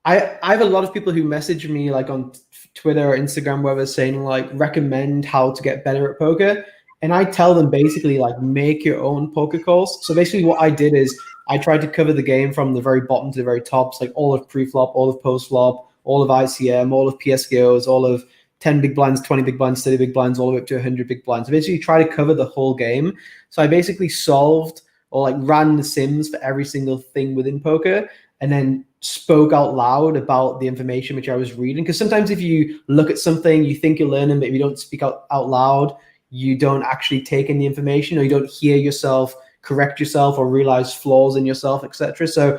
I have a lot of people who message me like on Twitter or Instagram, where they're saying like recommend how to get better at poker. And I tell them basically like make your own poker course. So basically what I did is I tried to cover the game from the very bottom to the very top. So like all of pre-flop, all of post-flop, all of ICM, all of PSKOs, all of 10 big blinds, 20 big blinds, 30 big blinds, all the way up to 100 big blinds. So basically try to cover the whole game. So I basically solved or like ran the sims for every single thing within poker, and then spoke out loud about the information which I was reading. Because sometimes if you look at something, you think you're learning, but if you don't speak out loud, you don't actually take in the information, or you don't hear yourself, correct yourself, or realize flaws in yourself, etc. So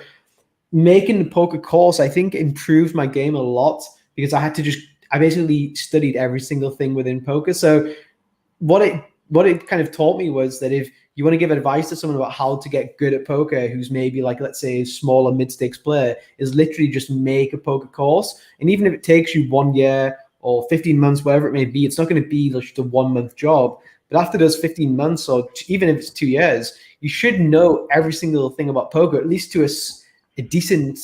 making the poker course, I think, improved my game a lot, because I basically studied every single thing within poker. So what it kind of taught me was that if you want to give advice to someone about how to get good at poker, who's maybe like, let's say, a small or mid-stakes player, is literally just make a poker course. And even if it takes you 1 year or 15 months, whatever it may be, it's not going to be just a 1 month job. But after those 15 months, or even if it's 2 years, you should know every single thing about poker, at least to a decent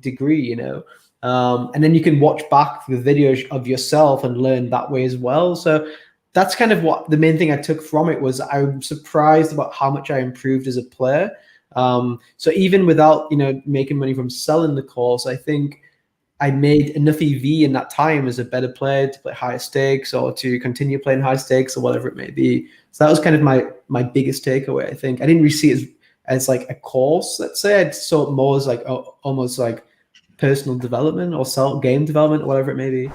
degree, you know. And then you can watch back the videos of yourself and learn that way as well. So that's kind of what the main thing I took from it was. I'm surprised about how much I improved as a player. So even without, you know, making money from selling the course, I think I made enough EV in that time as a better player to play higher stakes, or to continue playing high stakes, or whatever it may be. So that was kind of my biggest takeaway. I think I didn't really see it as like a course. Let's say I saw it more as like almost like personal development or game development, or whatever it may be.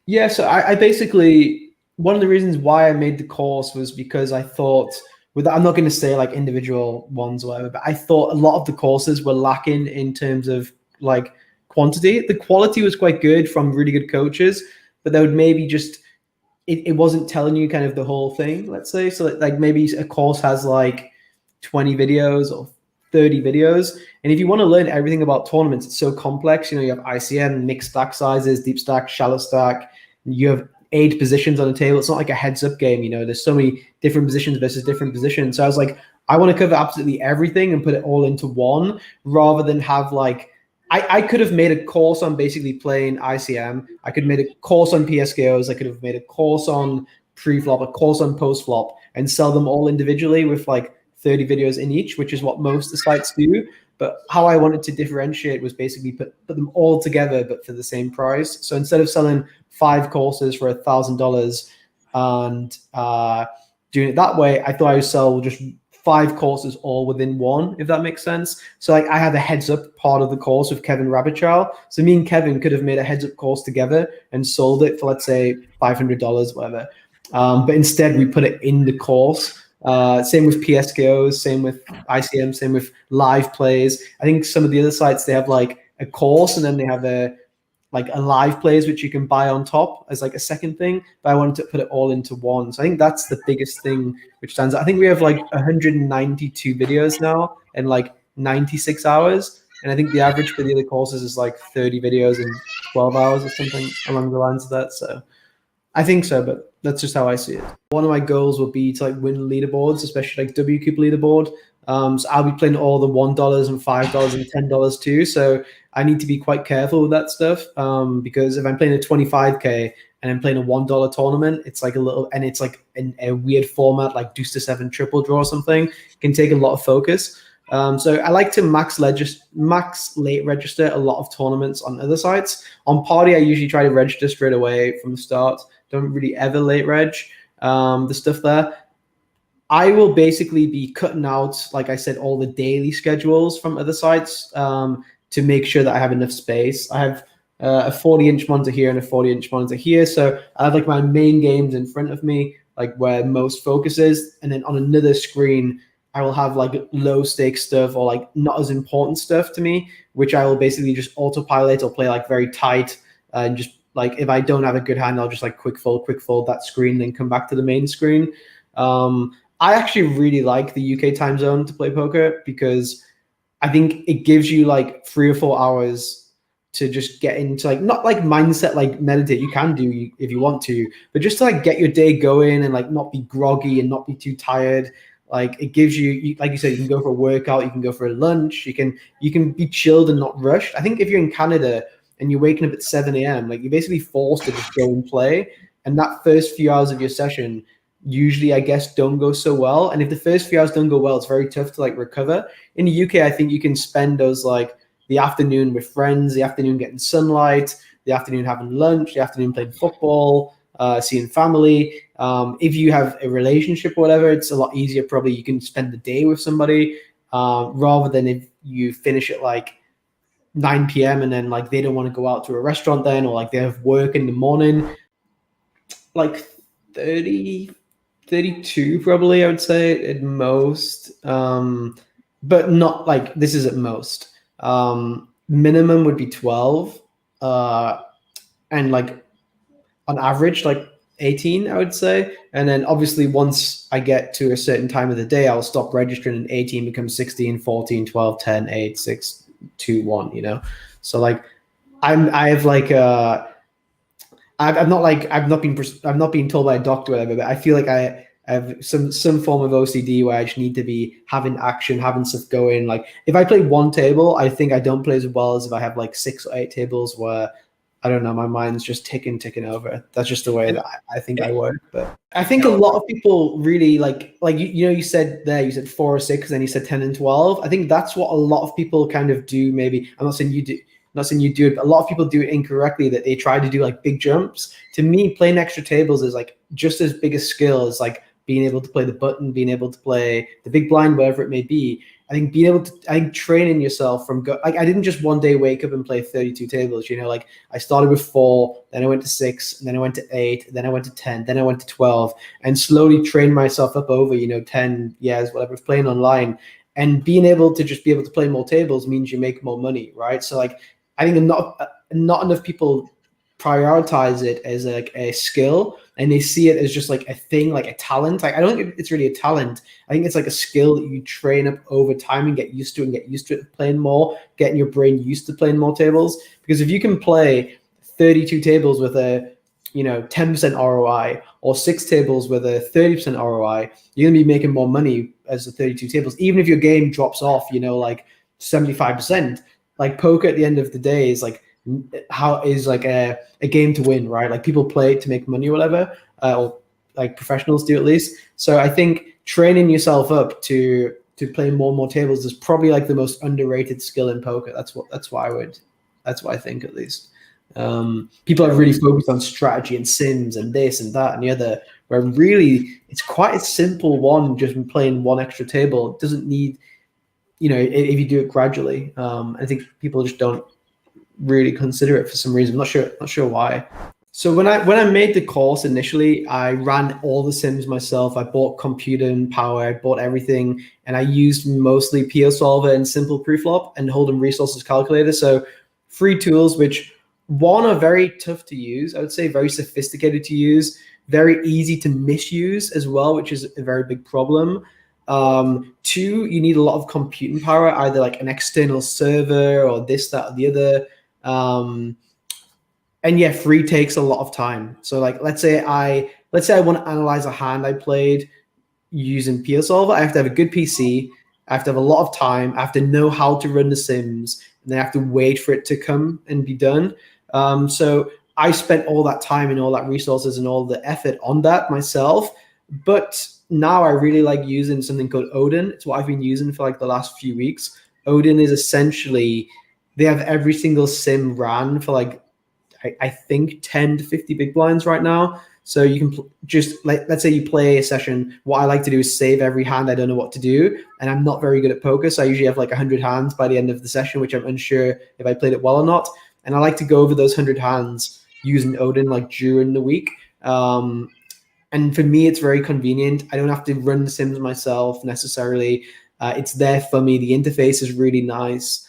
Yeah, so I basically, one of the reasons why I made the course was because I thought, I'm not going to say like individual ones or whatever, but I thought a lot of the courses were lacking in terms of like quantity. The quality was quite good from really good coaches, but they would maybe just, it wasn't telling you kind of the whole thing, let's say. So like maybe a course has like 20 videos or 30 videos. And if you want to learn everything about tournaments, it's so complex. You know, you have ICM, mixed stack sizes, deep stack, shallow stack. You have 8 positions on the table. It's not like a heads up game. You know, there's so many different positions versus different positions. So I was like, I want to cover absolutely everything and put it all into one, rather than have like, I could have made a course on basically playing ICM. I could have made a course on PSKOs. I could have made a course on pre-flop, a course on post-flop, and sell them all individually with like 30 videos in each, which is what most of the sites do. But how I wanted to differentiate was basically put them all together, but for the same price. So instead of selling 5 courses for $1,000 and doing it that way, I thought I would sell just 5 courses all within one, if that makes sense. So like I had a heads up part of the course with Kevin Rabichow. So me and Kevin could have made a heads up course together and sold it for, let's say, $500, whatever. But instead we put it in the course. Same with PSKOs, same with ICM, same with live plays. I think some of the other sites, they have like a course and then they have a live plays, which you can buy on top as like a second thing. But I wanted to put it all into one. So I think that's the biggest thing which stands out. I think we have like 192 videos now and like 96 hours. And I think the average for the other courses is like 30 videos in 12 hours or something along the lines of that. So I think so, but that's just how I see it. One of my goals will be to like win leaderboards, especially like WCUP leaderboard. So I'll be playing all the $1 and $5 and $10 too. So I need to be quite careful with that stuff, because if I'm playing a 25K and I'm playing a $1 tournament, it's like it's like a weird format like deuce to 7 triple draw or something. It can take a lot of focus. So I like to max late register a lot of tournaments on other sites. On Party, I usually try to register straight away from the start. Don't really ever late reg the stuff there. I will basically be cutting out, like I said, all the daily schedules from other sites to make sure that I have enough space. I have a 40-inch monitor here and a 40-inch monitor here. So I have like my main games in front of me, like where most focus is. And then on another screen, I will have like low stakes stuff or like not as important stuff to me, which I will basically just autopilot or play like very tight and just like if I don't have a good hand, I'll just like quick fold that screen, then come back to the main screen. I actually really like the UK time zone to play poker because I think it gives you like 3 or 4 hours to just get into like, not like mindset, like meditate, you can do if you want to, but just to like get your day going and like not be groggy and not be too tired. Like it gives you, like you said, you can go for a workout, you can go for a lunch, you can be chilled and not rushed. I think if you're in Canada and you're waking up at 7 a.m., like you're basically forced to just go and play. And that first few hours of your session usually, I guess, don't go so well. And if the first few hours don't go well, it's very tough to like recover. In the UK, I think you can spend those like the afternoon with friends, the afternoon getting sunlight, the afternoon having lunch, the afternoon playing football, seeing family. If you have a relationship or whatever, it's a lot easier. Probably you can spend the day with somebody rather than if you finish at like 9 p.m. and then like they don't want to go out to a restaurant then, or like they have work in the morning. Like 30, 32 probably, I would say at most. But not like this is at most. Minimum would be 12. And like on average, like 18, I would say. And then obviously once I get to a certain time of the day, I'll stop registering and 18 becomes 16, 14, 12, 10, 8, 6, 2, 1, you know? So like I have like I've not been told by a doctor or whatever, but I feel like I have some form of OCD where I just need to be having action, having stuff going. Like if I play one table, I think I don't play as well as if I have like 6 or 8 tables where I don't know, my mind's just ticking over. That's just the way that I think I work. But I think a lot of people really like you said there, you said 4 or 6, then you said 10 and 12. I think that's what a lot of people kind of do. Maybe I'm not saying you do. Not saying you do it, but a lot of people do it incorrectly, that they try to do like big jumps. To me, playing extra tables is like just as big a skill as like being able to play the button, being able to play the big blind, whatever it may be. I think training yourself from like I didn't just one day wake up and play 32 tables, you know, like I started with 4, then I went to 6, and then I went to 8, then I went to 10, then I went to 12, and slowly trained myself up over, 10 years, whatever, playing online. And being able to play more tables means you make more money, right? So like I think not enough people prioritize it as like a skill, and they see it as just like a thing, like a talent. Like I don't think it's really a talent. I think it's like a skill that you train up over time and get used to it playing more, getting your brain used to playing more tables. Because if you can play 32 tables with a 10% ROI or 6 tables with a 30% ROI, you're gonna be making more money as the 32 tables, even if your game drops off, like 75%. Like poker at the end of the day is like a game to win, right? Like people play it to make money or whatever, or like professionals do at least. So I think training yourself up to play more and more tables is probably like the most underrated skill in poker. That's what I think at least. People are really focused on strategy and sims and this and that and the other, where really it's quite a simple one, just playing one extra table. It doesn't need, if you do it gradually. I think people just don't really consider it for some reason. I'm not sure why. So when I made the course initially, I ran all the sims myself. I bought computer and power, I bought everything, and I used mostly PO Solver and Simple Preflop and Hold'em Resources Calculator. So free tools, which one are very tough to use. I would say very sophisticated to use, very easy to misuse as well, which is a very big problem. 2, you need a lot of computing power, either like an external server or this, that, or the other. And yeah, free takes a lot of time. So like, let's say I want to analyze a hand I played using PO Solver. I have to have a good PC. I have to have a lot of time. I have to know how to run the sims, and then I have to wait for it to come and be done. So I spent all that time and all that resources and all the effort on that myself. But now I really like using something called Odin. It's what I've been using for like the last few weeks. Odin is essentially, they have every single sim ran for like, I think 10 to 50 big blinds right now. So you can just let's say you play a session. What I like to do is save every hand I don't know what to do. And I'm not very good at poker. So I usually have like 100 hands by the end of the session, which I'm unsure if I played it well or not. And I like to go over those 100 hands using Odin like during the week. And for me, it's very convenient. I don't have to run the sims myself necessarily. It's there for me. The interface is really nice.